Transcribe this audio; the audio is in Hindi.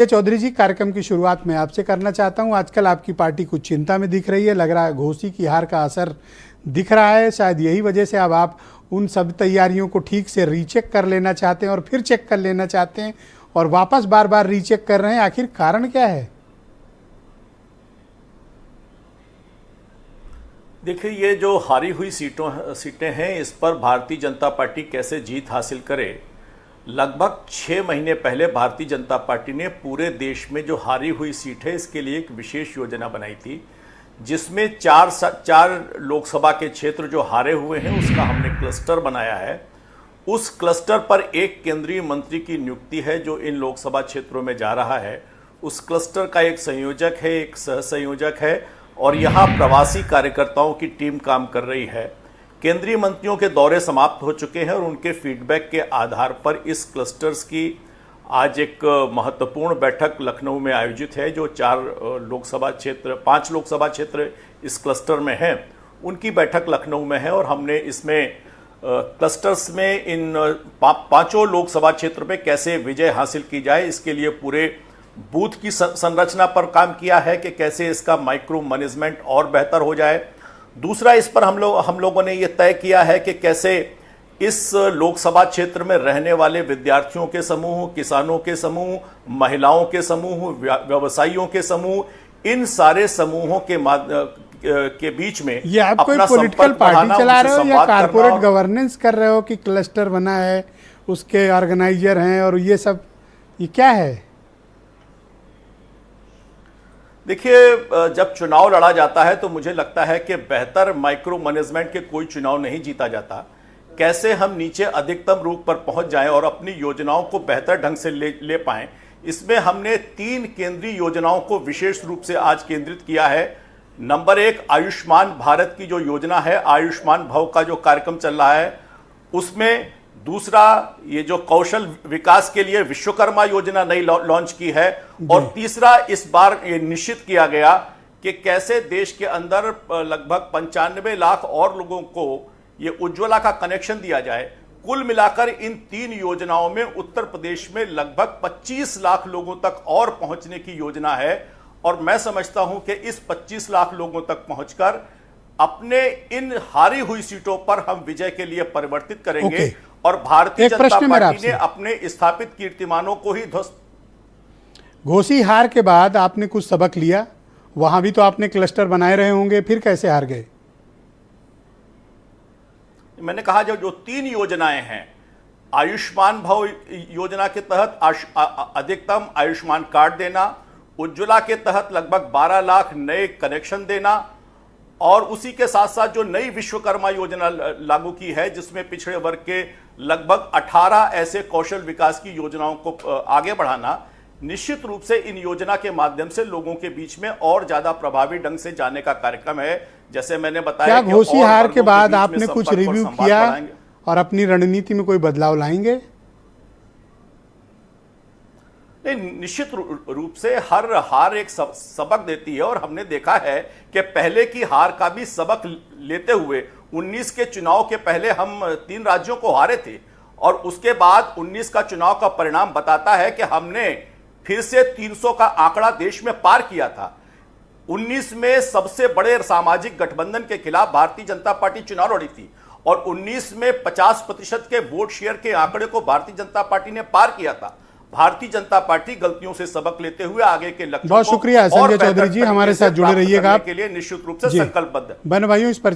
चौधरी जी, कार्यक्रम की शुरुआत मैं आपसे करना चाहता हूं। आजकल आपकी पार्टी कुछ चिंता में दिख रही है, लग रहा है घोसी की हार का असर दिख रहा है। शायद यही वजह से अब आप उन सब तैयारियों को ठीक से रीचेक कर लेना चाहते हैं और फिर चेक कर लेना चाहते हैं और वापस बार बार रीचेक कर रहे हैं। आखिर कारण क्या है? देखिए, ये जो हारी हुई सीटें हैं, इस पर भारतीय जनता पार्टी कैसे जीत हासिल करे। लगभग 6 महीने पहले भारतीय जनता पार्टी ने पूरे देश में जो हारी हुई सीट है इसके लिए एक विशेष योजना बनाई थी, जिसमें चार लोकसभा के क्षेत्र जो हारे हुए हैं उसका हमने क्लस्टर बनाया है। उस क्लस्टर पर एक केंद्रीय मंत्री की नियुक्ति है जो इन लोकसभा क्षेत्रों में जा रहा है। उस क्लस्टर का एक संयोजक है, एक सह संयोजक है और यहाँ प्रवासी कार्यकर्ताओं की टीम काम कर रही है। केंद्रीय मंत्रियों के दौरे समाप्त हो चुके हैं और उनके फीडबैक के आधार पर इस क्लस्टर्स की आज एक महत्वपूर्ण बैठक लखनऊ में आयोजित है। जो 5 लोकसभा क्षेत्र इस क्लस्टर में हैं, उनकी बैठक लखनऊ में है और हमने इसमें क्लस्टर्स में इन 5 लोकसभा क्षेत्र में कैसे विजय हासिल की जाए, इसके लिए पूरे बूथ की संरचना पर काम किया है कि कैसे इसका माइक्रो मैनेजमेंट और बेहतर हो जाए। दूसरा, इस पर हम लोगों ने ये तय किया है कि कैसे इस लोकसभा क्षेत्र में रहने वाले विद्यार्थियों के समूह, किसानों के समूह, महिलाओं के समूह, व्यवसायियों के समूह, इन सारे समूहों के बीच में ये आप कोई पॉलिटिकल पार्टी चला रहे हो या कारपोरेट गवर्नेंस कर रहे हो कि क्लस्टर बना है, उसके ऑर्गेनाइजर हैं और ये सब, ये क्या है? देखिए, जब चुनाव लड़ा जाता है तो मुझे लगता है कि बेहतर माइक्रो मैनेजमेंट के कोई चुनाव नहीं जीता जाता। कैसे हम नीचे अधिकतम रूप पर पहुंच जाएं और अपनी योजनाओं को बेहतर ढंग से ले पाएं, इसमें हमने 3 केंद्रीय योजनाओं को विशेष रूप से आज केंद्रित किया है। नंबर 1, आयुष्मान भारत की जो योजना है, आयुष्मान भव का जो कार्यक्रम चल रहा है उसमें। दूसरा, ये जो कौशल विकास के लिए विश्वकर्मा योजना नई लॉन्च की है। और तीसरा, इस बार ये निश्चित किया गया कि कैसे देश के अंदर लगभग 95 लाख और लोगों को ये उज्ज्वला का कनेक्शन दिया जाए। कुल मिलाकर इन 3 योजनाओं में उत्तर प्रदेश में लगभग 25 लाख लोगों तक और पहुंचने की योजना है और मैं समझता हूं कि इस 25 लाख लोगों तक पहुंचकर अपने इन हारी हुई सीटों पर हम विजय के लिए परिवर्तित करेंगे और भारतीय जनता पार्टी ने अपने स्थापित कीर्तिमानों को ही ध्वस्त। घोसी हार के बाद आपने कुछ सबक लिया, वहां भी तो आपने क्लस्टर बनाए रहे होंगे, फिर कैसे हार गए? मैंने कहा जो 3 योजनाएं हैं, आयुष्मान भव योजना के तहत अधिकतम आयुष्मान कार्ड देना, उज्ज्वला के तहत लगभग 12 लाख नए कनेक्शन देना और उसी के साथ साथ जो नई विश्वकर्मा योजना लागू की है जिसमें पिछड़े वर्ग के लगभग 18 ऐसे कौशल विकास की योजनाओं को आगे बढ़ाना। निश्चित रूप से इन योजना के माध्यम से लोगों के बीच में और ज्यादा प्रभावी ढंग से जाने का कार्यक्रम है। जैसे मैंने बताया, क्या घोसी हार के बाद आपने कुछ रिव्यू किया और अपनी रणनीति में कोई बदलाव लाएंगे? नहीं, निश्चित रूप से हर हार एक सबक देती है और हमने देखा है कि पहले की हार का भी सबक लेते हुए 19 के चुनाव के पहले हम 3 राज्यों को हारे थे और उसके बाद 19 का चुनाव का परिणाम बताता है कि हमने फिर से 300 का आंकड़ा देश में पार किया था। 19 में सबसे बड़े सामाजिक गठबंधन के खिलाफ भारतीय जनता पार्टी चुनाव लड़ी थी और 19 में 50% के वोट शेयर के आंकड़े को भारतीय जनता पार्टी ने पार किया था। भारतीय जनता पार्टी गलतियों से सबक लेते हुए आगे के लक्ष्यों बहुत शुक्रिया संजय चौधरी जी, हमारे साथ जुड़े रहिएगा के लिए निश्चित रूप से संकल्पबद्ध है। बहन भाइयों, इस पर